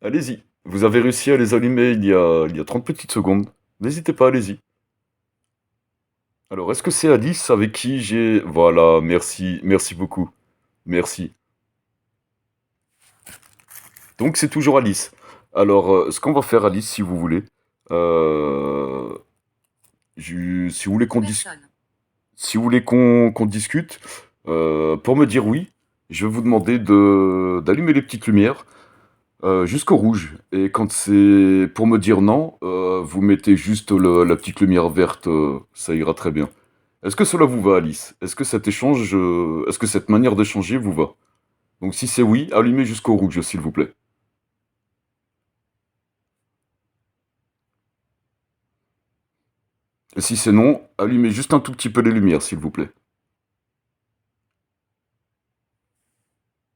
Allez-y. Vous avez réussi à les allumer il y a 30 petites secondes. N'hésitez pas, allez-y. Alors, est-ce que c'est Alice avec qui j'ai... Voilà, merci, merci beaucoup. Merci. Donc, c'est toujours Alice. Alors, ce qu'on va faire, Alice, si vous voulez, euh, si vous voulez si vous voulez qu'on discute, pour me dire oui, je vais vous demander d'allumer les petites lumières jusqu'au rouge. Et quand c'est pour me dire non, vous mettez juste la petite lumière verte, ça ira très bien. Est-ce que cela vous va, Alice? Est-ce que cet échange, est-ce que cette manière d'échanger vous va? Donc si c'est oui, allumez jusqu'au rouge, s'il vous plaît. Et si c'est non, allumez juste un tout petit peu les lumières, s'il vous plaît.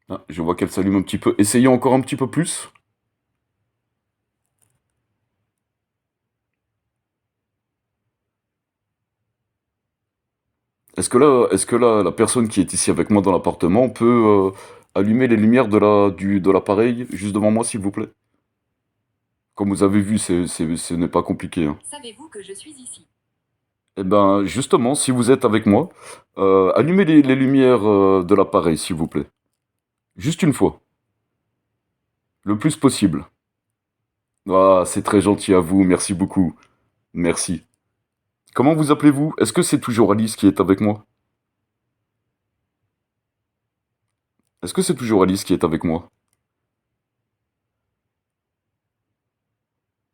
Ah, je vois qu'elle s'allume un petit peu. Essayez encore un petit peu plus. Est-ce que là, la personne qui est ici avec moi dans l'appartement peut allumer les lumières de l'appareil juste devant moi, s'il vous plaît? Comme vous avez vu, ce n'est pas compliqué, hein. Savez-vous que je suis ici? Eh ben, justement, si vous êtes avec moi, allumez les lumières de l'appareil, s'il vous plaît. Juste une fois, le plus possible. Ah, c'est très gentil à vous, merci beaucoup. Merci. Comment vous appelez-vous? Est-ce que c'est toujours Alice qui est avec moi? Est-ce que c'est toujours Alice qui est avec moi?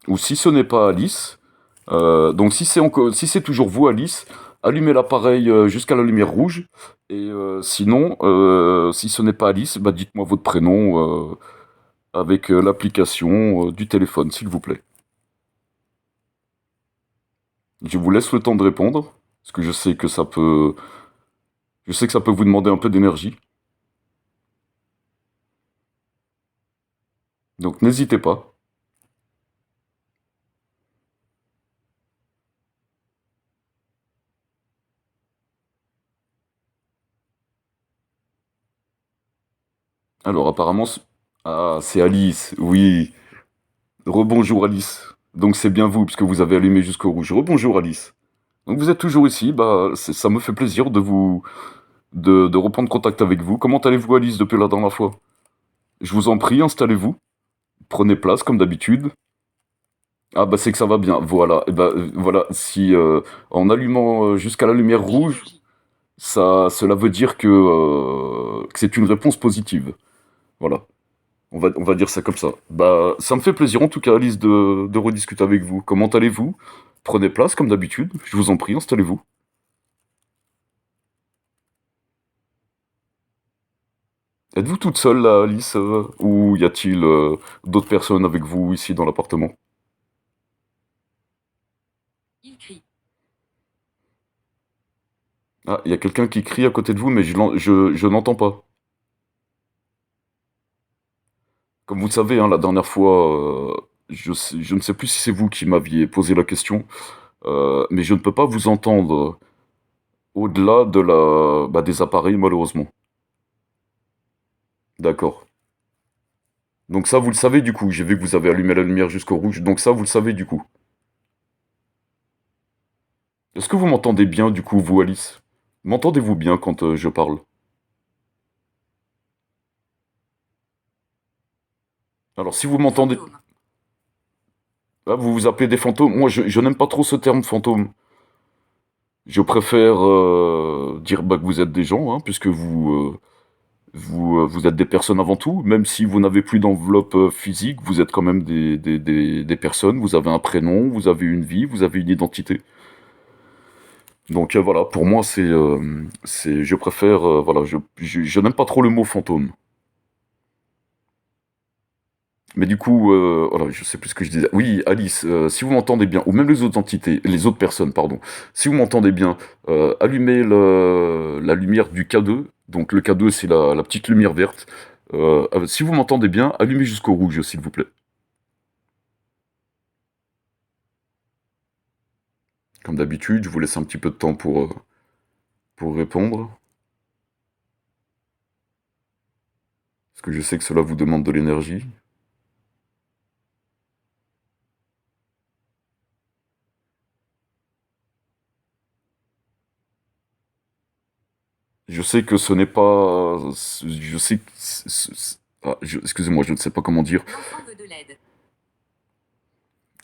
Ou si ce n'est pas Alice, donc si c'est toujours vous, Alice, allumez l'appareil jusqu'à la lumière rouge. Et sinon, si ce n'est pas Alice, bah dites-moi votre prénom avec l'application du téléphone, s'il vous plaît. Je vous laisse le temps de répondre, parce que je sais que ça peut vous demander un peu d'énergie. Donc n'hésitez pas. Alors apparemment, ah, c'est Alice, oui. Rebonjour Alice. Donc c'est bien vous, puisque vous avez allumé jusqu'au rouge. Rebonjour Alice. Donc vous êtes toujours ici, bah ça me fait plaisir de reprendre contact avec vous. Comment allez-vous Alice depuis la dernière fois? Je vous en prie, installez-vous, prenez place comme d'habitude. Ah bah c'est que ça va bien, voilà. Et bah voilà, si en allumant jusqu'à la lumière De rouge, l'énergie. cela veut dire que c'est une réponse positive. Voilà. On va dire ça comme ça. Bah, ça me fait plaisir en tout cas, Alice, de rediscuter avec vous. Comment allez-vous? Prenez place comme d'habitude. Je vous en prie, installez-vous. Êtes-vous toute seule là, Alice, ou y a-t-il d'autres personnes avec vous ici dans l'appartement? Il crie. Ah, il y a quelqu'un qui crie à côté de vous, mais je n'entends pas. Comme vous le savez, hein, la dernière fois, je ne sais plus si c'est vous qui m'aviez posé la question, mais je ne peux pas vous entendre au-delà des appareils, malheureusement. D'accord. Donc ça, vous le savez du coup. J'ai vu que vous avez allumé la lumière jusqu'au rouge. Donc ça, vous le savez du coup. Est-ce que vous m'entendez bien du coup, vous, Alice? M'entendez-vous bien quand je parle? Alors si vous m'entendez... Fantôme. Ah, vous vous appelez des fantômes? Moi, je n'aime pas trop ce terme fantôme. Je préfère dire bah, que vous êtes des gens, hein, puisque vous êtes des personnes avant tout. Même si vous n'avez plus d'enveloppe physique, vous êtes quand même des personnes. Vous avez un prénom, vous avez une vie, vous avez une identité. Donc voilà, pour moi, je préfère, voilà, je n'aime pas trop le mot fantôme. Mais du coup, voilà, je sais plus ce que je disais. Oui, Alice, si vous m'entendez bien, ou même les autres entités, les autres personnes, pardon, si vous m'entendez bien, allumez la lumière du K2. Donc le K2, c'est la petite lumière verte. Si vous m'entendez bien, allumez jusqu'au rouge, s'il vous plaît. Comme d'habitude, je vous laisse un petit peu de temps pour répondre, parce que je sais que cela vous demande de l'énergie. Je sais que ce n'est pas... Je sais que... excusez-moi, je ne sais pas comment dire. L'enfant veut de l'aide.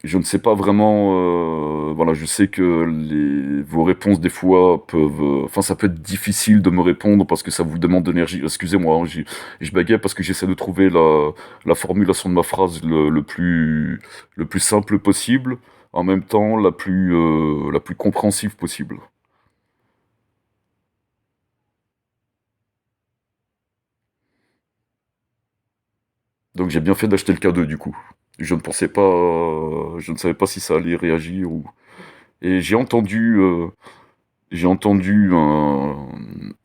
Je ne sais pas vraiment... voilà, je sais que vos réponses, des fois, peuvent... enfin, ça peut être difficile de me répondre parce que ça vous demande d'énergie. Excusez-moi, hein, je bégaye parce que j'essaie de trouver la formulation de ma phrase le plus simple possible, en même temps la plus compréhensive possible. Donc j'ai bien fait d'acheter le cadeau du coup. Je ne pensais pas, je ne savais pas si ça allait réagir ou. Et j'ai entendu un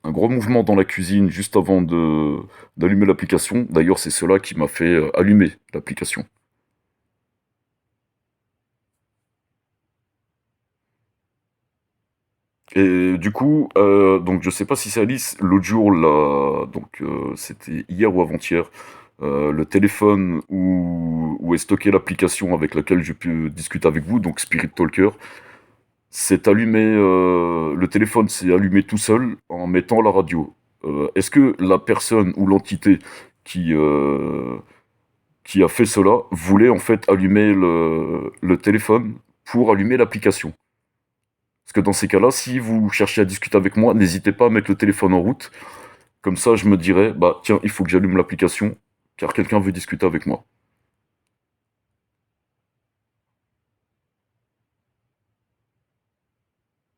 gros mouvement dans la cuisine juste avant de d'allumer l'application. D'ailleurs, c'est cela qui m'a fait allumer l'application. Et du coup, donc je sais pas si c'est Alice. L'autre jour, là, donc c'était hier ou avant-hier. Le téléphone où est stockée l'application avec laquelle je peux discuter avec vous, donc Spirit Talker, s'est allumé, le téléphone s'est allumé tout seul en mettant la radio. Est-ce que la personne ou l'entité qui, euh, qui a fait cela voulait en fait allumer le téléphone pour allumer l'application? Parce que dans ces cas-là, si vous cherchez à discuter avec moi, n'hésitez pas à mettre le téléphone en route. Comme ça, je me dirais, bah tiens, il faut que j'allume l'application, car quelqu'un veut discuter avec moi.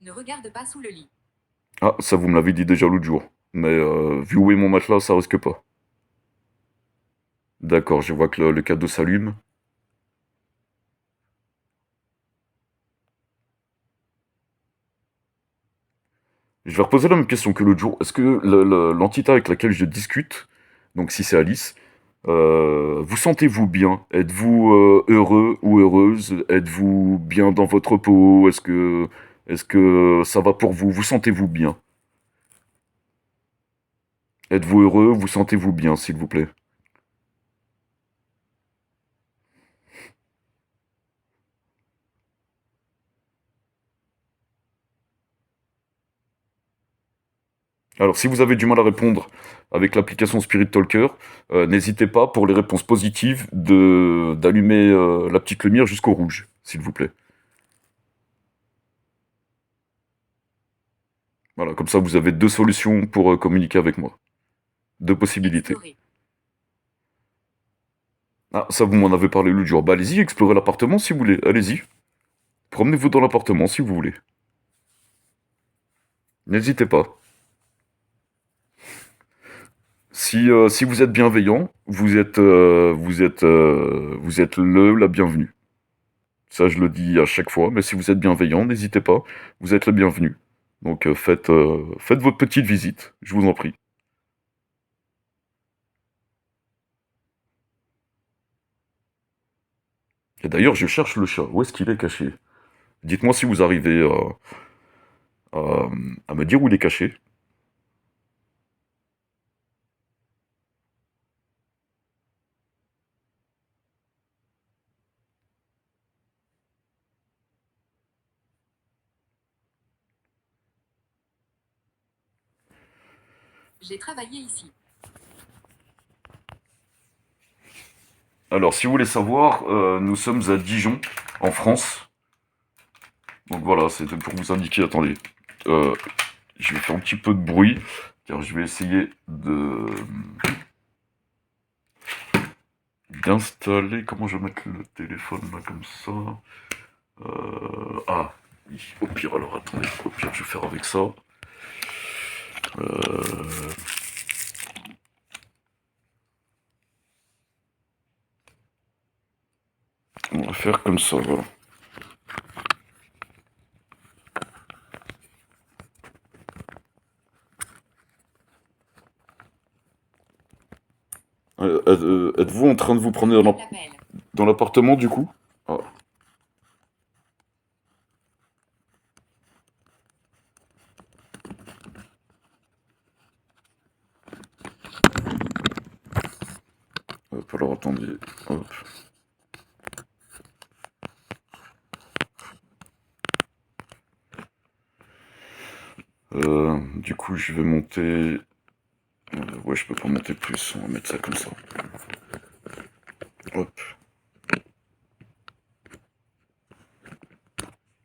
Ne regarde pas sous le lit. Ah, ça vous me l'avez dit déjà l'autre jour. Mais vu où est mon matelas, ça risque pas. D'accord, je vois que le cadeau s'allume. Je vais reposer la même question que l'autre jour. Est-ce que l'entité avec laquelle je discute, donc si c'est Alice, vous sentez-vous bien? Êtes-vous heureux ou heureuse? Êtes-vous bien dans votre peau? Est-ce que ça va pour vous? Vous sentez-vous bien? Êtes-vous heureux? Vous sentez-vous bien, s'il vous plaît? Alors, si vous avez du mal à répondre avec l'application Spirit Talker, n'hésitez pas pour les réponses positives d'allumer la petite lumière jusqu'au rouge, s'il vous plaît. Voilà, comme ça vous avez deux solutions pour communiquer avec moi. Deux possibilités. Explorer. Ah, ça vous m'en avez parlé l'autre jour. Bah allez-y, explorez l'appartement si vous voulez. Allez-y. Promenez-vous dans l'appartement si vous voulez. N'hésitez pas. Si vous êtes bienveillant, vous êtes la bienvenue. Ça, je le dis à chaque fois, mais si vous êtes bienveillant, n'hésitez pas. Vous êtes le bienvenu. Donc faites votre petite visite, je vous en prie. Et d'ailleurs, je cherche le chat. Où est-ce qu'il est caché? Dites-moi si vous arrivez à, à me dire où il est caché. J'ai travaillé ici. Alors, si vous voulez savoir, nous sommes à Dijon, en France. Donc voilà, c'était pour vous indiquer. Attendez, Euh, je vais faire un petit peu de bruit, car je vais essayer d'installer. Comment je vais mettre le téléphone là comme ça? Ah, oui, au pire, alors attendez, au pire, je vais faire avec ça. Euh, on va faire comme ça, voilà. Êtes-vous en train de vous promener Pas d'appel. dans l'appartement du coup? Ah, hop, alors attendez. Hop. Du coup, je vais monter... ouais, je peux pas monter plus, on va mettre ça comme ça. Hop.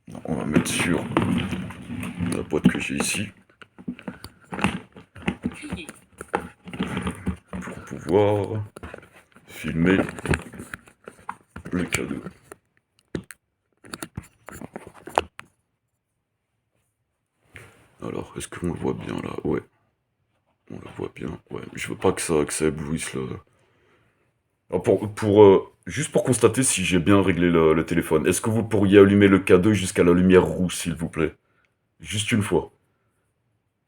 Non, on va mettre sur la boîte que j'ai ici Crier. pour pouvoir filmer le cadeau. Alors, est-ce qu'on le voit bien là? Ouais, on le voit bien. Ouais, je veux pas que ça éblouisse là. Alors juste pour constater si j'ai bien réglé le téléphone, est-ce que vous pourriez allumer le cadeau jusqu'à la lumière rouge, s'il vous plaît? Juste une fois.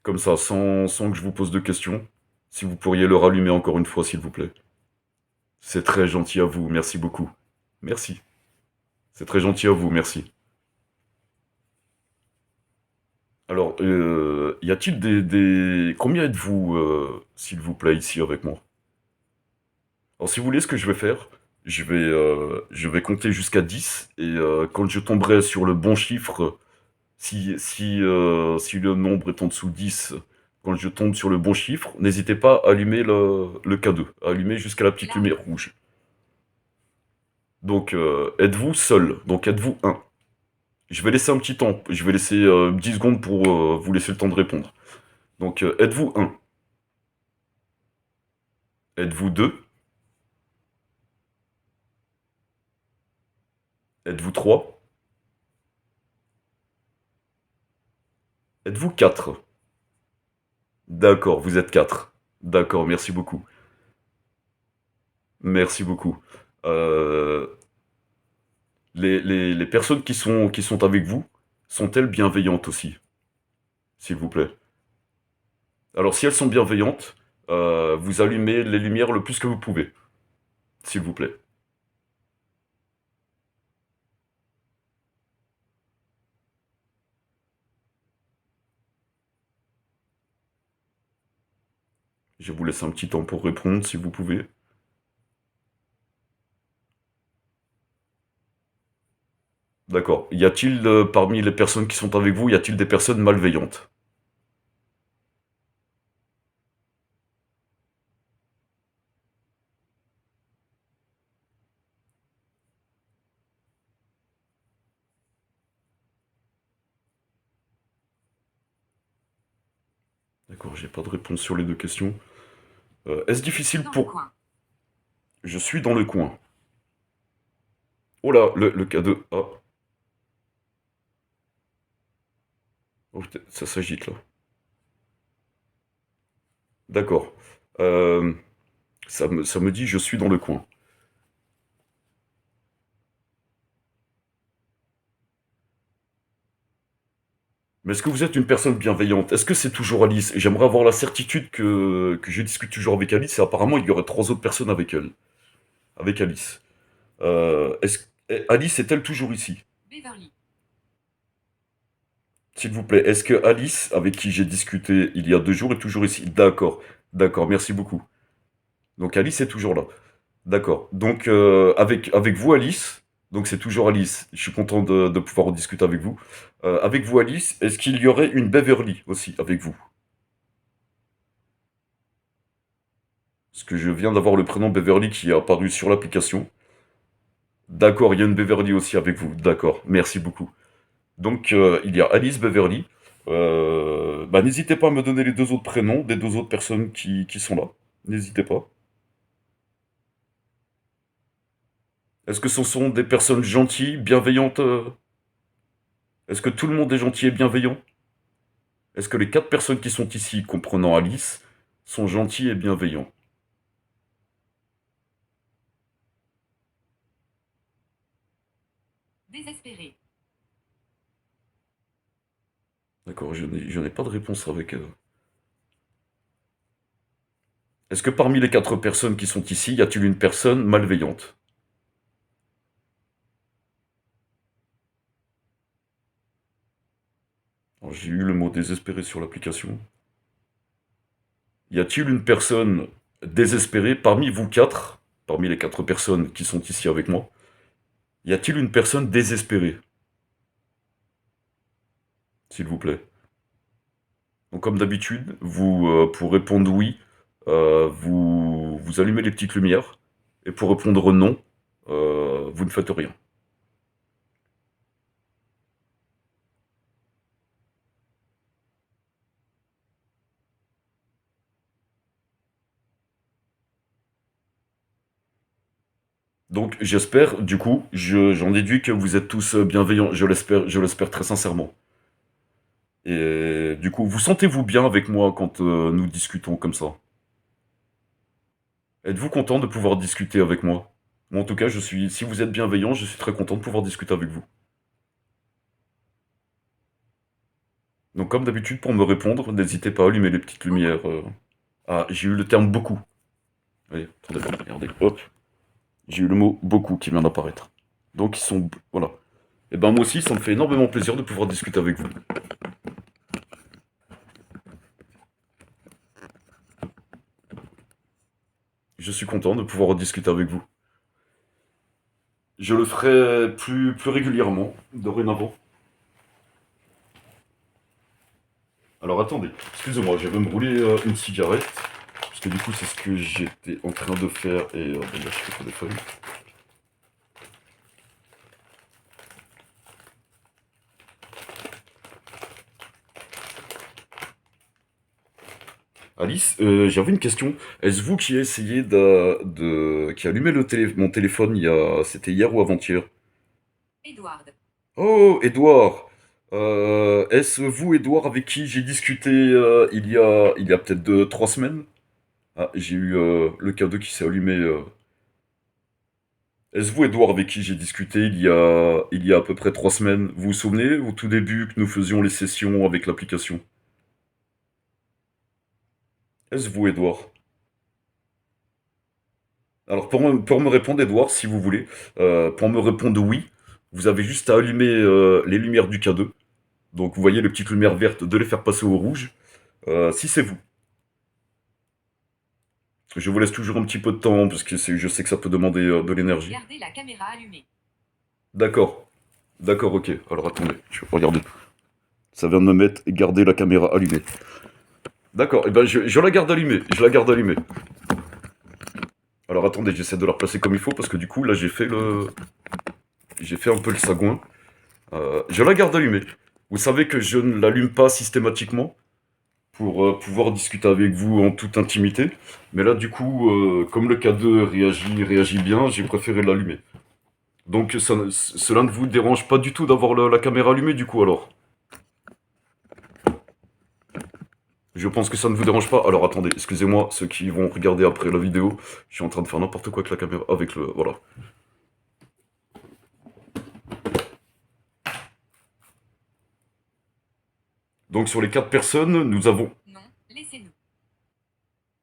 Comme ça, sans que je vous pose de questions. Si vous pourriez le rallumer encore une fois, s'il vous plaît. C'est très gentil à vous, merci beaucoup. Merci. C'est très gentil à vous, merci. Alors, y a-t-il Combien êtes-vous, s'il vous plaît, ici avec moi? Alors, si vous voulez, ce que je vais faire, je vais compter jusqu'à 10, et quand je tomberai sur le bon chiffre, si le nombre est en dessous de 10, quand je tombe sur le bon chiffre, n'hésitez pas à allumer le cadeau, à allumer jusqu'à la petite lumière rouge. Donc, êtes-vous seul? Donc, êtes-vous un? Je vais laisser un petit temps, je vais laisser 10 secondes pour vous laisser le temps de répondre. Donc, êtes-vous un? Êtes-vous deux? Êtes-vous trois? Êtes-vous quatre? D'accord, vous êtes quatre. D'accord, merci beaucoup. Merci beaucoup. Euh, les personnes qui sont avec vous, sont-elles bienveillantes aussi, s'il vous plaît? Alors, si elles sont bienveillantes, vous allumez les lumières le plus que vous pouvez, s'il vous plaît. Je vous laisse un petit temps pour répondre, si vous pouvez. D'accord. Y a-t-il, parmi les personnes qui sont avec vous, y a-t-il des personnes malveillantes? D'accord, j'ai pas de réponse sur les deux questions. Est-ce difficile Dans le pour... coin. Je suis dans le coin. Oh là, le cadeau... Ah, oh, putain, ça s'agite là. D'accord. Euh, ça me dit je suis dans le coin. Mais est-ce que vous êtes une personne bienveillante? Est-ce que c'est toujours Alice? Et j'aimerais avoir la certitude que je discute toujours avec Alice, et apparemment il y aurait trois autres personnes avec elle. Avec Alice. Alice est-elle toujours ici? Beverly. S'il vous plaît, est-ce que Alice, avec qui j'ai discuté il y a 2 jours, est toujours ici? D'accord, d'accord, merci beaucoup. Donc Alice est toujours là. D'accord. Donc avec vous, Alice, donc c'est toujours Alice. Je suis content de pouvoir en discuter avec vous. Avec vous, Alice, est-ce qu'il y aurait une Beverly aussi avec vous? Parce que je viens d'avoir le prénom Beverly qui est apparu sur l'application. D'accord, il y a une Beverly aussi avec vous. D'accord, merci beaucoup. Donc il y a Alice Beverly. Bah, n'hésitez pas à me donner les deux autres prénoms des deux autres personnes qui sont là. N'hésitez pas. Est-ce que ce sont des personnes gentilles, bienveillantes? Est-ce que tout le monde est gentil et bienveillant? Est-ce que les quatre personnes qui sont ici, comprenant Alice, sont gentils et bienveillants? Désespéré. D'accord, je n'ai pas de réponse avec... Est-ce que parmi les quatre personnes qui sont ici, y a-t-il une personne malveillante? Alors, j'ai eu le mot désespéré sur l'application. Y a-t-il une personne désespérée parmi vous quatre, parmi les quatre personnes qui sont ici avec moi? Y a-t-il une personne désespérée, s'il vous plaît? Donc comme d'habitude, pour répondre oui, vous allumez les petites lumières. Et pour répondre non, vous ne faites rien. Donc j'espère, du coup, j'en déduis que vous êtes tous bienveillants, je l'espère très sincèrement. Et du coup, vous sentez-vous bien avec moi quand nous discutons comme ça? Êtes-vous content de pouvoir discuter avec moi? Moi, en tout cas, si vous êtes bienveillant, je suis très content de pouvoir discuter avec vous. Donc comme d'habitude, pour me répondre, n'hésitez pas à allumer les petites Beaucoup. lumières. Ah, j'ai eu le terme beaucoup. Allez, attendez, regardez, hop, j'ai eu le mot beaucoup qui vient d'apparaître. Donc ils sont... Voilà. Et ben moi aussi, ça me fait énormément plaisir de pouvoir discuter avec vous. Je suis content de pouvoir discuter avec vous. Je le ferai plus régulièrement, dorénavant. Alors attendez, excusez-moi, je vais me rouler une cigarette. Parce que du coup, c'est ce que j'étais en train de faire et bon, là, je fais pas des feuilles. Alice, j'avais une question. Est-ce vous qui essayez qui allumez mon téléphone c'était hier ou avant-hier? Edward. Oh, Edouard. Est-ce vous, Edouard, avec qui j'ai discuté il y a peut-être 3 semaines? Ah, j'ai eu le cadeau qui s'est allumé. Est-ce vous, Edouard, avec qui j'ai discuté il y a à peu près 3 semaines? Vous vous souvenez, au tout début, que nous faisions les sessions avec l'application? Est-ce vous, Edouard? Alors, pour me répondre, Edouard, si vous voulez, pour me répondre oui, vous avez juste à allumer les lumières du K2. Donc, vous voyez les petites lumières vertes, de les faire passer au rouge. Si c'est vous. Je vous laisse toujours un petit peu de temps, parce que je sais que ça peut demander de l'énergie. Gardez la caméra allumée. D'accord. D'accord, ok. Alors, attendez, je vais regarder. Ça vient de me mettre garder la caméra allumée. D'accord, et ben je la garde allumée. Je la garde allumée. Alors, attendez, j'essaie de la replacer comme il faut, parce que du coup, là, j'ai fait un peu le sagouin. Je la garde allumée. Vous savez que je ne l'allume pas systématiquement pour pouvoir discuter avec vous en toute intimité. Mais là, du coup, comme le K2 réagit bien, j'ai préféré l'allumer. Donc cela ne vous dérange pas du tout d'avoir la caméra allumée du coup alors? Je pense que ça ne vous dérange pas. Alors attendez, excusez-moi, ceux qui vont regarder après la vidéo, je suis en train de faire n'importe quoi avec la caméra, avec le... Voilà. Donc sur les 4 personnes, nous avons... Non, laissez-nous.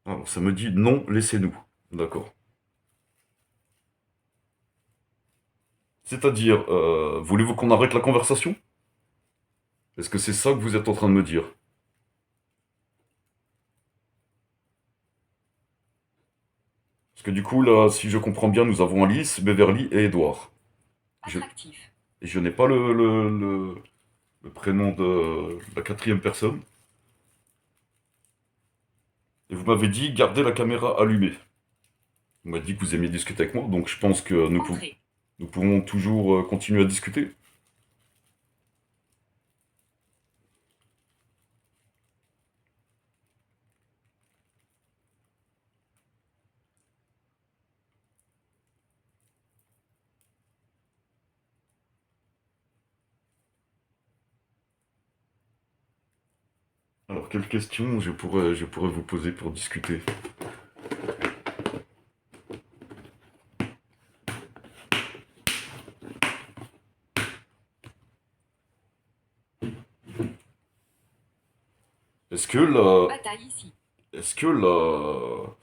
Alors ça me dit non, laissez-nous. D'accord. C'est-à-dire, voulez-vous qu'on arrête la conversation? Est-ce que c'est ça que vous êtes en train de me dire? Parce que du coup, là, si je comprends bien, nous avons Alice, Beverly et Edouard. Je, Attractif. et je n'ai pas le prénom de la 4e personne. Et vous m'avez dit gardez la caméra allumée. Vous m'avez dit que vous aimiez discuter avec moi, donc je pense que Entrez. nous pouvons toujours continuer à discuter. Alors, quelles questions je pourrais vous poser pour discuter? Est-ce que la... Bataille ici. Est-ce que la-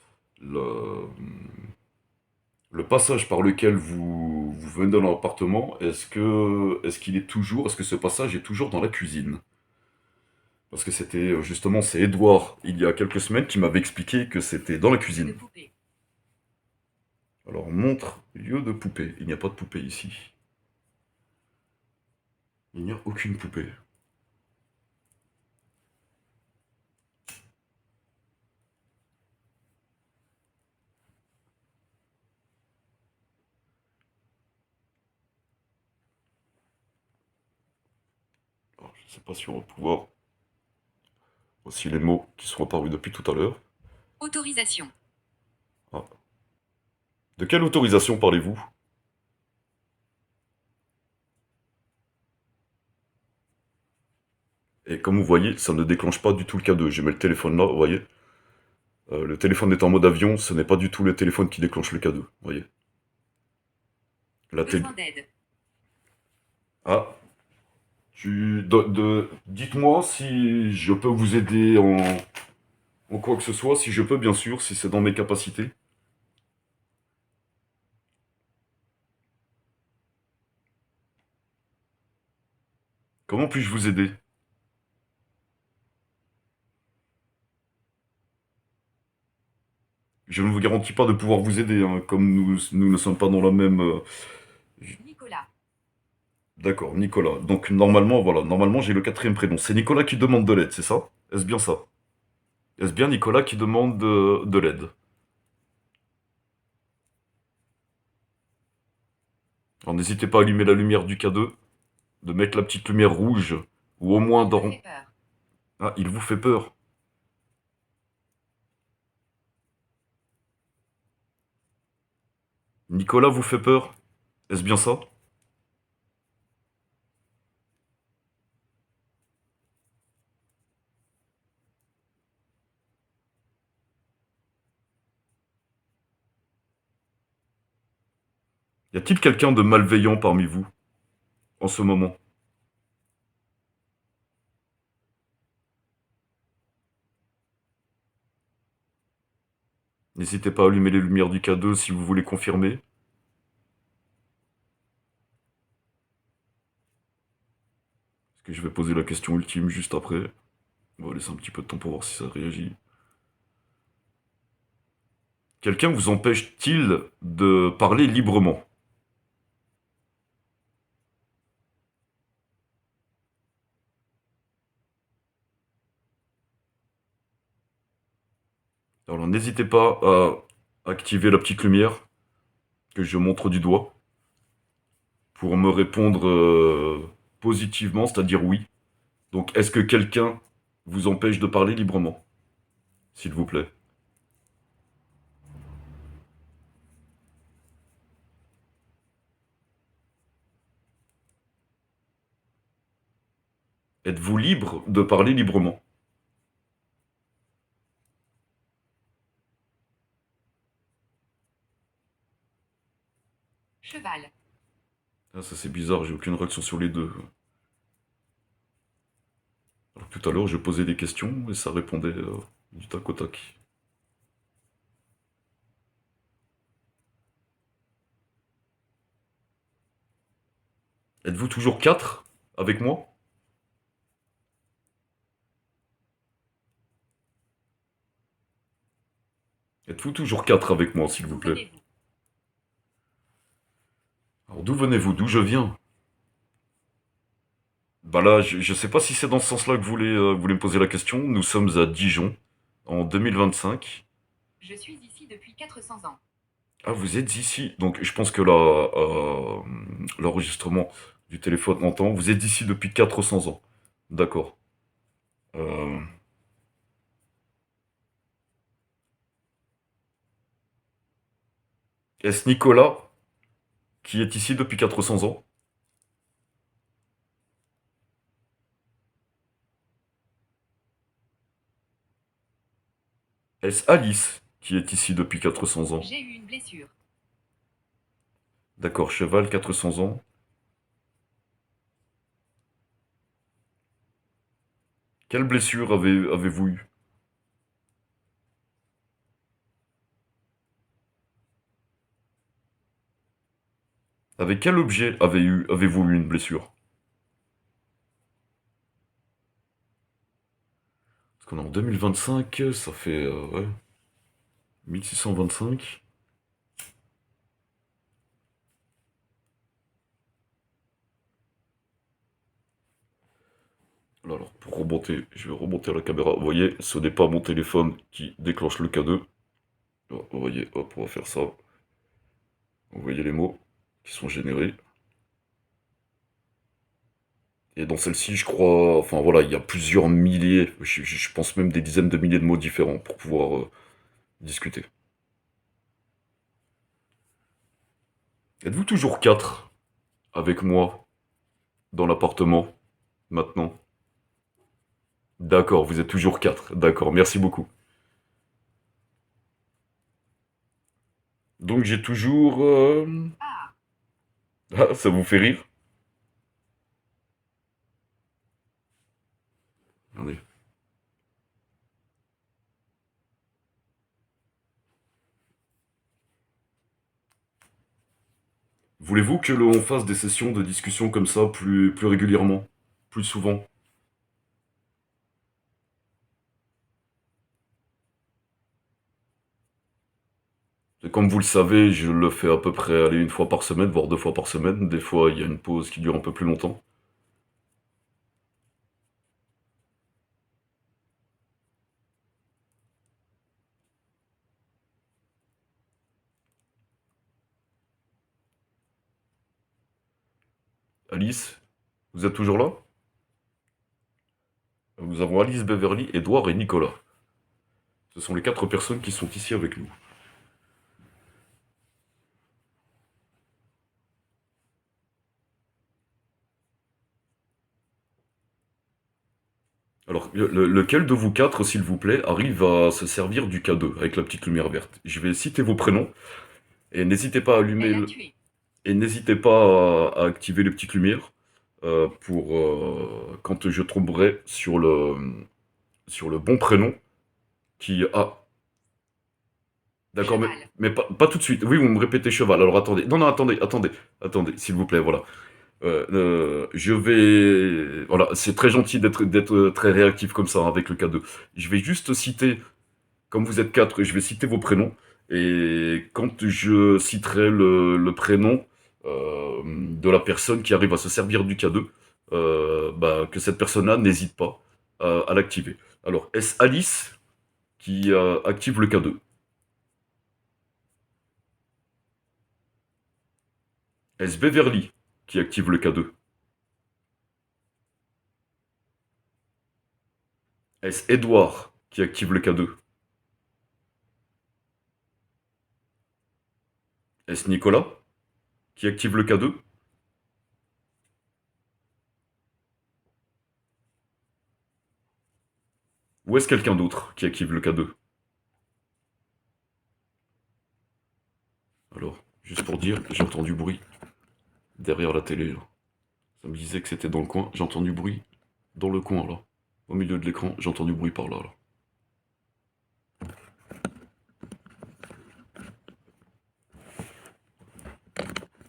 le passage par lequel vous venez dans l'appartement, est-ce qu'il est toujours, est-ce que ce passage est toujours dans la cuisine? Parce que c'était justement, c'est Edouard, il y a quelques semaines, qui m'avait expliqué que c'était dans la Lieu de cuisine. poupée. Alors, montre lieu de poupée. Il n'y a pas de poupée ici. Il n'y a aucune poupée. Je sais pas si on va pouvoir. Voici les mots qui sont apparus depuis tout à l'heure. Autorisation. Ah. De quelle autorisation parlez-vous? Et comme vous voyez, ça ne déclenche pas du tout le K2. Je mets le téléphone là, vous voyez. Le téléphone est en mode avion, ce n'est pas du tout le téléphone qui déclenche le K2, vous voyez. La télé. Besoin d'aide. Ah, dites-moi si je peux vous aider en quoi que ce soit, si je peux bien sûr, si c'est dans mes capacités. Comment puis-je vous aider? Je ne vous garantis pas de pouvoir vous aider, hein, comme nous ne sommes pas dans la même... Nicolas. D'accord, Nicolas. Donc normalement, voilà, normalement j'ai le quatrième prénom. C'est Nicolas qui demande de l'aide, c'est ça? Est-ce bien ça? Est-ce bien Nicolas qui demande de l'aide? Alors n'hésitez pas à allumer la lumière du K2, de mettre la petite lumière rouge, ou au moins Il me dans... fait peur. Ah, il vous fait peur. Nicolas vous fait peur? Est-ce bien ça? Y a-t-il quelqu'un de malveillant parmi vous, en ce moment? N'hésitez pas à allumer les lumières du K2 si vous voulez confirmer. Parce que je vais poser la question ultime juste après. On va laisser un petit peu de temps pour voir si ça réagit. Quelqu'un vous empêche-t-il de parler librement? Alors n'hésitez pas à activer la petite lumière que je montre du doigt pour me répondre positivement, c'est-à-dire oui. Donc est-ce que quelqu'un vous empêche de parler librement, s'il vous plaît? Êtes-vous libre de parler librement? Cheval. Ah, ça c'est bizarre, j'ai aucune réaction sur les deux. Alors tout à l'heure, je posais des questions et ça répondait du tac au tac. Êtes-vous toujours quatre avec moi? Êtes-vous toujours quatre avec moi, s'il vous D'où plaît? venez-vous? Alors d'où venez-vous? D'où je viens? Bah là, je sais pas si c'est dans ce sens-là que vous voulez me poser la question. Nous sommes à Dijon, en 2025. Je suis ici depuis 400 ans. Ah, vous êtes ici. Donc je pense que là, l'enregistrement du téléphone entend. Vous êtes ici depuis 400 ans. D'accord. Euh, Est-ce Nicolas qui est ici depuis 400 ans? Est-ce Alice qui est ici depuis 400 ans? J'ai eu une blessure. D'accord, cheval, 400 ans. Quelle blessure avez-vous eu? Avec quel objet avez-vous eu une blessure? Parce qu'on est en 2025, ça fait ouais, 1625. Alors, pour remonter, je vais remonter à la caméra. Vous voyez, ce n'est pas mon téléphone qui déclenche le K2. Alors, vous voyez, hop, on va faire ça. Vous voyez les mots qui sont générés. Et dans celle-ci, je crois, enfin voilà, il y a plusieurs milliers, je pense même des dizaines de milliers de mots différents pour pouvoir discuter. Êtes-vous toujours quatre avec moi dans l'appartement maintenant? D'accord, vous êtes toujours quatre. D'accord, merci beaucoup. Donc j'ai toujours... Ah, Ah, ça vous fait rire? Attendez. Voulez-vous que l'on fasse des sessions de discussion comme ça plus régulièrement? Plus souvent? Et comme vous le savez, je le fais à peu près aller une fois par semaine, voire deux fois par semaine. Des fois, il y a une pause qui dure un peu plus longtemps. Alice, vous êtes toujours là? Nous avons Alice, Beverly, Edouard et Nicolas. Ce sont les quatre personnes qui sont ici avec nous. Alors, lequel de vous quatre, s'il vous plaît, arrive à se servir du K2 avec la petite lumière verte? Je vais citer vos prénoms et n'hésitez pas à allumer elle a tué. et n'hésitez pas à activer les petites lumières pour quand je tomberai sur le bon prénom qui... Ah, d'accord, Cheval. mais pas tout de suite. Oui, vous me répétez cheval. Alors attendez. Non, non, attendez, s'il vous plaît, voilà. Je vais... Voilà, c'est très gentil d'être très réactif comme ça hein, avec le K2. Je vais juste citer, comme vous êtes quatre, je vais citer vos prénoms. Et quand je citerai le prénom de la personne qui arrive à se servir du K2, bah, que cette personne-là n'hésite pas à l'activer. Alors, est-ce Alice qui active le K2? Est-ce Beverly qui active le K2? Est-ce Edouard qui active le K2? Est-ce Nicolas qui active le K2? Ou est-ce quelqu'un d'autre qui active le K2? Alors, juste pour dire, j'ai entendu bruit derrière la télé, là. Ça me disait que c'était dans le coin. J'ai entendu bruit dans le coin, là. Au milieu de l'écran, j'ai entendu bruit par là, là.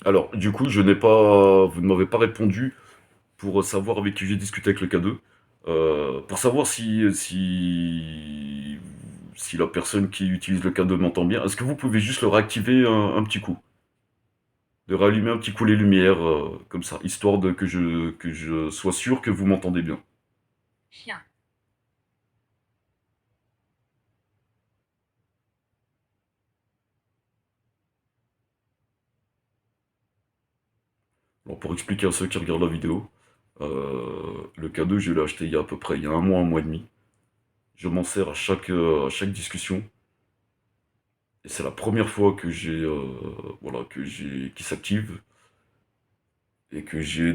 Alors, du coup, je n'ai pas... Vous ne m'avez pas répondu pour savoir avec qui j'ai discuté avec le K2. Pour savoir si la personne qui utilise le K2 m'entend bien. Est-ce que vous pouvez juste le réactiver un petit coup? De rallumer un petit coup les lumières, comme ça, histoire que je sois sûr que vous m'entendez bien. Chien. Alors pour expliquer à ceux qui regardent la vidéo, le K2 je l'ai acheté il y a un mois et demi. Je m'en sers à chaque discussion. Et c'est la première fois que voilà, qui s'active et que j'ai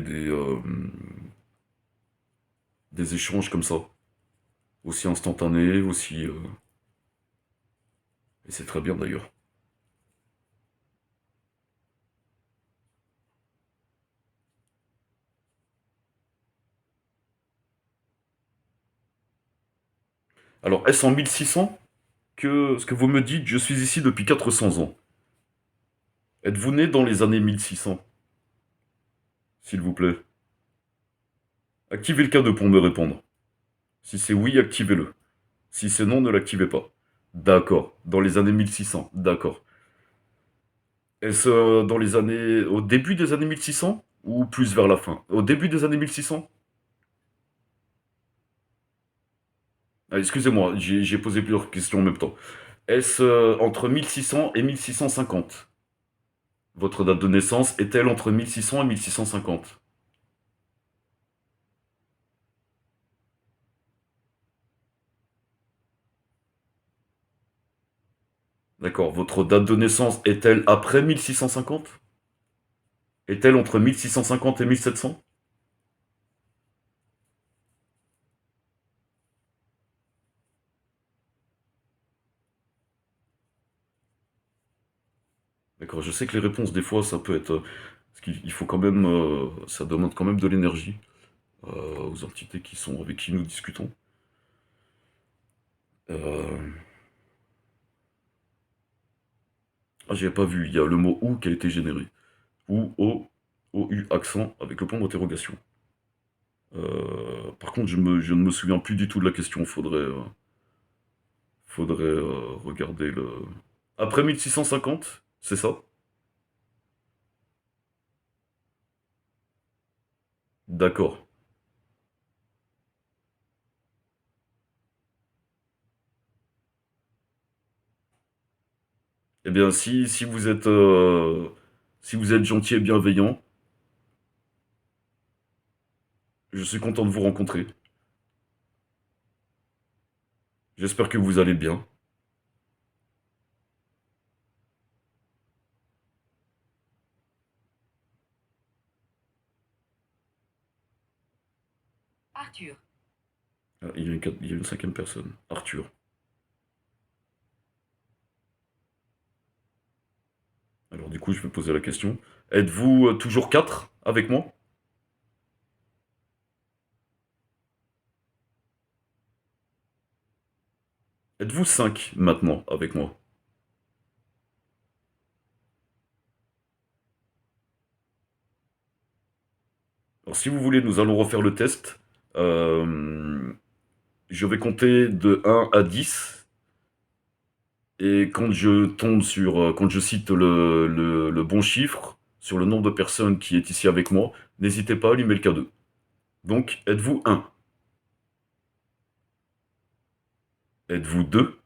des échanges comme ça, aussi instantanés, aussi, et c'est très bien d'ailleurs. Alors est-ce en 1600 que ce que vous me dites, je suis ici depuis 400 ans? Êtes-vous né dans les années 1600, s'il vous plaît? Activez le K2 pour me répondre. Si c'est oui, activez-le. Si c'est non, ne l'activez pas. D'accord. Dans les années 1600. D'accord. Est-ce dans les années... au début des années 1600 ou plus vers la fin? Au début des années 1600? Ah, excusez-moi, j'ai posé plusieurs questions en même temps. Est-ce entre 1600 et 1650? Votre date de naissance est-elle entre 1600 et 1650? D'accord. Votre date de naissance est-elle après 1650? Est-elle entre 1650 et 1700? D'accord. Je sais que les réponses, des fois, ça peut être... parce qu'il faut quand même... ça demande quand même de l'énergie aux entités qui sont avec qui nous discutons. Euh, Ah, j'avais pas vu. Il y a le mot ou qui a été généré. Ou, o, o-u, accent, avec le point d'interrogation. Par contre, je ne me souviens plus du tout de la question. Faudrait regarder le... Après 1650, c'est ça? D'accord. Eh bien, si vous êtes gentil et bienveillant, je suis content de vous rencontrer. J'espère que vous allez bien. Arthur. Ah, il y a une cinquième personne. Arthur. Alors du coup, je vais poser la question. Êtes-vous toujours 4 avec moi? Êtes-vous 5 maintenant avec moi? Alors si vous voulez, nous allons refaire le test. Euh, je vais compter de 1 à 10. Et quand je tombe sur, quand je cite le bon chiffre sur le nombre de personnes qui est ici avec moi, n'hésitez pas à allumer le K2. Donc, êtes-vous 1? Êtes-vous 2?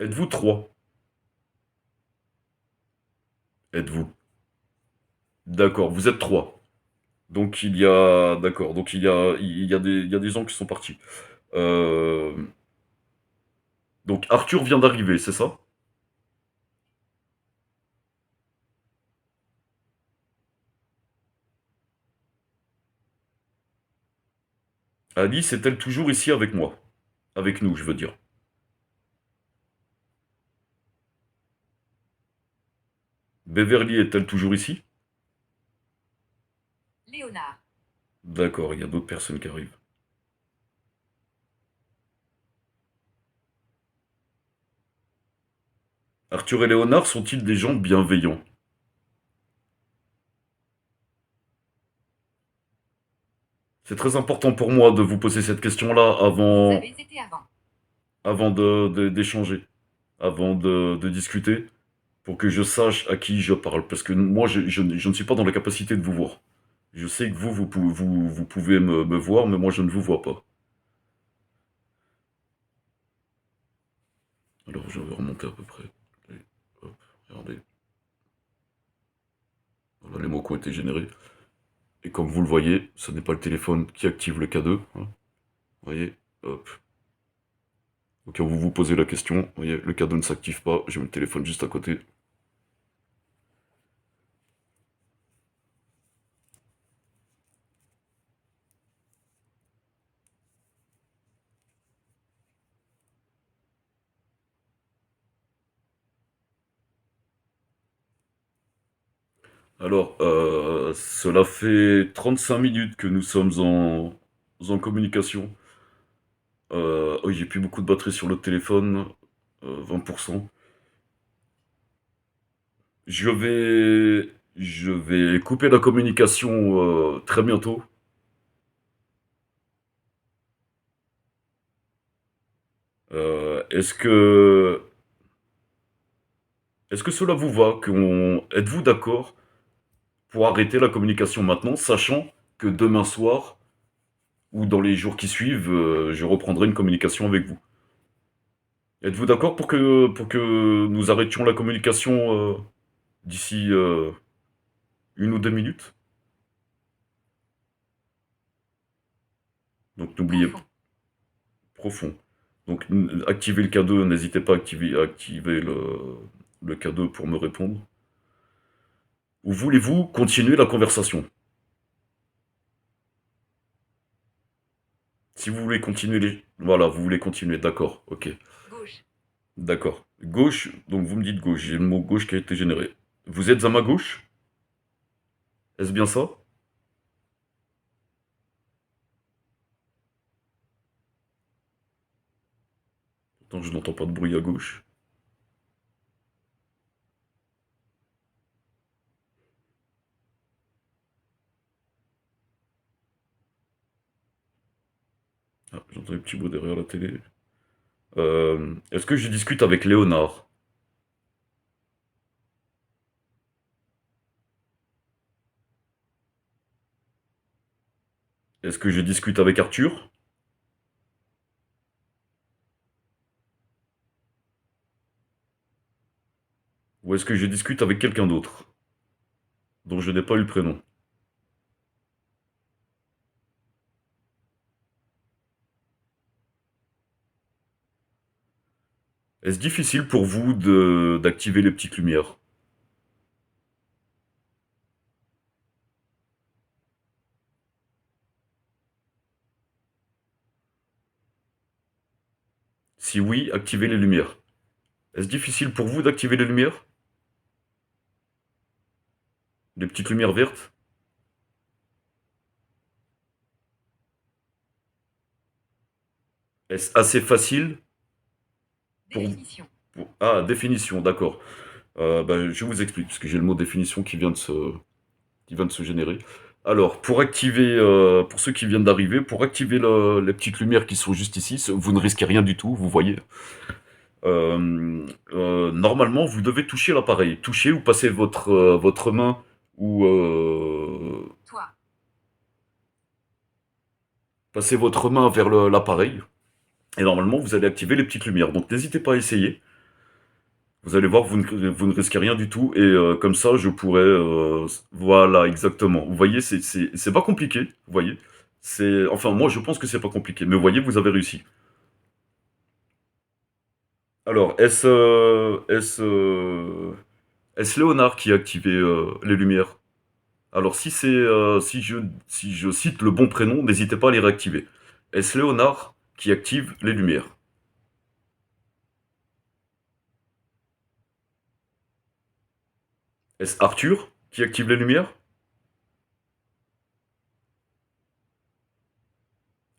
Êtes-vous 3? Êtes-vous? D'accord, vous êtes 3. Donc il y a... D'accord, donc il y a des gens qui sont partis. Euh, Donc Arthur vient d'arriver, c'est ça? Alice est-elle toujours ici avec moi? Avec nous, je veux dire. Beverly est-elle toujours ici? Léonard. D'accord, il y a d'autres personnes qui arrivent. Arthur et Léonard sont-ils des gens bienveillants? C'est très important pour moi de vous poser cette question-là Vous avez été avant. avant d'échanger, avant de discuter, pour que je sache à qui je parle. Parce que moi, je ne suis pas dans la capacité de vous voir. Je sais que vous pouvez me voir, mais moi, je ne vous vois pas. Alors, je vais remonter à peu près. Allez, hop, regardez. Voilà les mots qui ont été générés. Et comme vous le voyez, ce n'est pas le téléphone qui active le K2. Hein. Vous voyez, hop. Donc, quand vous vous posez la question, vous voyez, le K2 ne s'active pas. J'ai mis le téléphone juste à côté. Alors, cela fait 35 minutes que nous sommes en communication. Oh, j'ai plus beaucoup de batterie sur le téléphone, 20%. Je vais couper la communication très bientôt. Est-ce est-ce que cela vous va? Êtes-vous d'accord pour arrêter la communication maintenant, sachant que demain soir ou dans les jours qui suivent, je reprendrai une communication avec vous? Êtes-vous d'accord pour que nous arrêtions la communication d'ici 1 ou 2 minutes? Donc n'oubliez pas, Profond. profond. Donc, activez le K2, n'hésitez pas à activer le K2 pour me répondre. Ou voulez-vous continuer la conversation? Si vous voulez continuer les... Voilà, vous voulez continuer, d'accord, ok. Gauche. D'accord. Gauche, donc vous me dites gauche, j'ai le mot gauche qui a été généré. Vous êtes à ma gauche? Est-ce bien ça? Attends, je n'entends pas de bruit à gauche. Ah, j'entends des petits bruits derrière la télé. Est-ce que je discute avec Léonard? Est-ce que je discute avec Arthur? Ou est-ce que je discute avec quelqu'un d'autre, dont je n'ai pas eu le prénom? Est-ce difficile pour vous d'activer les petites lumières? Si oui, activez les lumières. Est-ce difficile pour vous d'activer les lumières? Les petites lumières vertes? Est-ce assez facile pour... Définition. Ah, définition, d'accord. Je vous explique, parce que j'ai le mot définition qui vient de se générer. Alors, pour ceux qui viennent d'arriver, pour activer les petites lumières qui sont juste ici, vous ne risquez rien du tout, vous voyez. Normalement, vous devez toucher l'appareil. Toucher ou passer votre main ou Toi. passer votre main vers l'appareil. Et normalement, vous allez activer les petites lumières. Donc, n'hésitez pas à essayer. Vous allez voir, vous ne risquez rien du tout. Et comme ça, je pourrais... voilà, exactement. Vous voyez, c'est pas compliqué. Vous voyez. Enfin, moi, je pense que c'est pas compliqué. Mais vous voyez, vous avez réussi. Alors, est-ce Léonard qui a activé les lumières? Alors, si je cite le bon prénom, n'hésitez pas à les réactiver. Est-ce Léonard qui active les lumières? Est-ce Arthur qui active les lumières?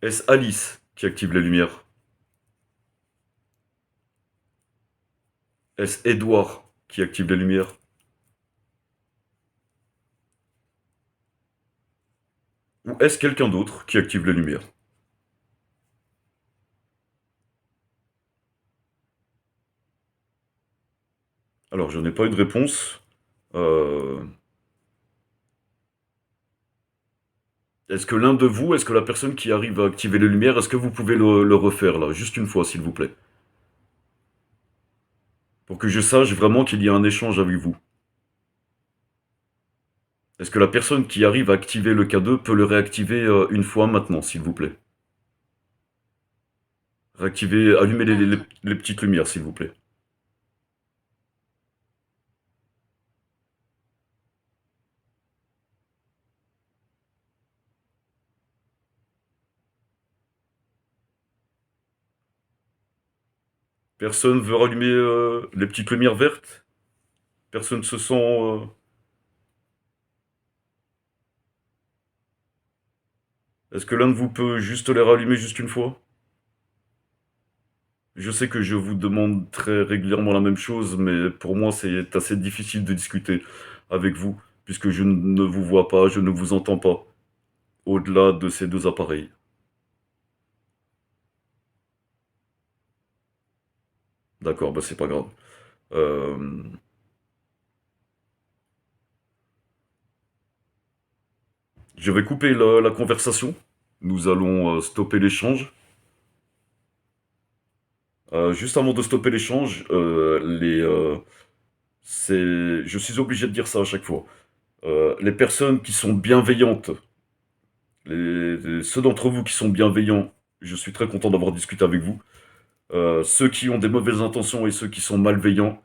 Est-ce Alice qui active les lumières? Est-ce Édouard qui active les lumières? Ou est-ce quelqu'un d'autre qui active les lumières? Alors, je n'ai pas eu de réponse. Euh, est-ce que la personne qui arrive à activer les lumières, est-ce que vous pouvez le refaire là, juste une fois, s'il vous plaît? Pour que je sache vraiment qu'il y a un échange avec vous. Est-ce que la personne qui arrive à activer le K2 peut le réactiver une fois maintenant, s'il vous plaît? Réactiver, allumer Contre. les petites lumières, s'il vous plaît. Personne veut rallumer les petites lumières vertes? Personne se sent... Est-ce que l'un de vous peut juste les rallumer juste une fois? Je sais que je vous demande très régulièrement la même chose, mais pour moi c'est assez difficile de discuter avec vous, puisque je ne vous vois pas, je ne vous entends pas, au-delà de ces deux appareils. D'accord, bah c'est pas grave. Euh, je vais couper la conversation. Nous allons stopper l'échange. Juste avant de stopper l'échange, je suis obligé de dire ça à chaque fois. Les personnes qui sont bienveillantes, ceux d'entre vous qui sont bienveillants, je suis très content d'avoir discuté avec vous. Ceux qui ont des mauvaises intentions et ceux qui sont malveillants,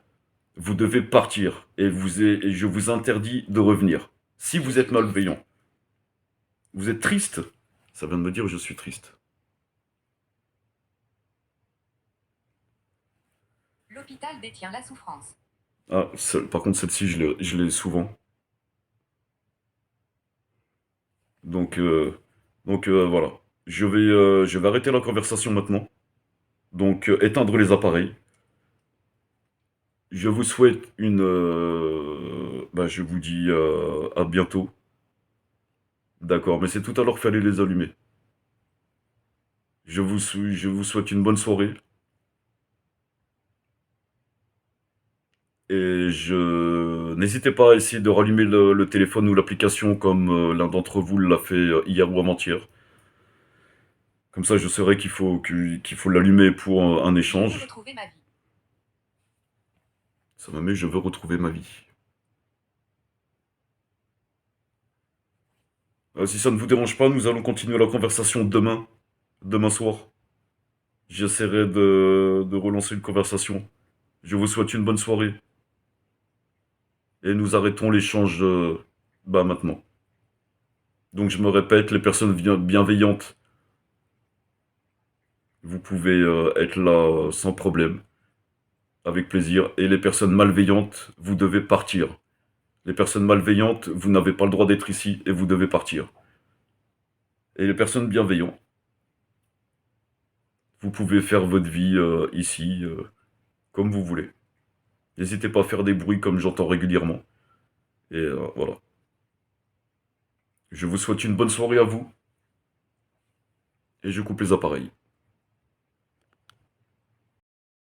vous devez partir et je vous interdis de revenir. Si Je vous êtes suis triste. malveillant, vous êtes triste. Ça vient de me dire je suis triste. L'hôpital détient la souffrance. Ah, par contre, celle-ci, je l'ai souvent. Donc, euh, donc, voilà. Je vais arrêter la conversation maintenant. Donc, éteindre les appareils. Je vous souhaite je vous dis à bientôt. D'accord, mais c'est tout à l'heure qu'il fallait les allumer. Je vous souhaite une bonne soirée. Et n'hésitez pas à essayer de rallumer le téléphone ou l'application comme l'un d'entre vous l'a fait hier ou avant-hier. Comme ça, je saurai qu'il faut l'allumer pour un Je veux échange. retrouver ma vie. Ça me met, je veux retrouver ma vie. Si ça ne vous dérange pas, nous allons continuer la conversation demain soir. J'essaierai de relancer une conversation. Je vous souhaite une bonne soirée. Et nous arrêtons l'échange maintenant. Donc je me répète, les personnes bienveillantes, vous pouvez être là sans problème, avec plaisir. Et les personnes malveillantes, vous devez partir. Les personnes malveillantes, vous n'avez pas le droit d'être ici et vous devez partir. Et les personnes bienveillantes, vous pouvez faire votre vie ici, comme vous voulez. N'hésitez pas à faire des bruits comme j'entends régulièrement. Et voilà. Je vous souhaite une bonne soirée à vous. Et je coupe les appareils.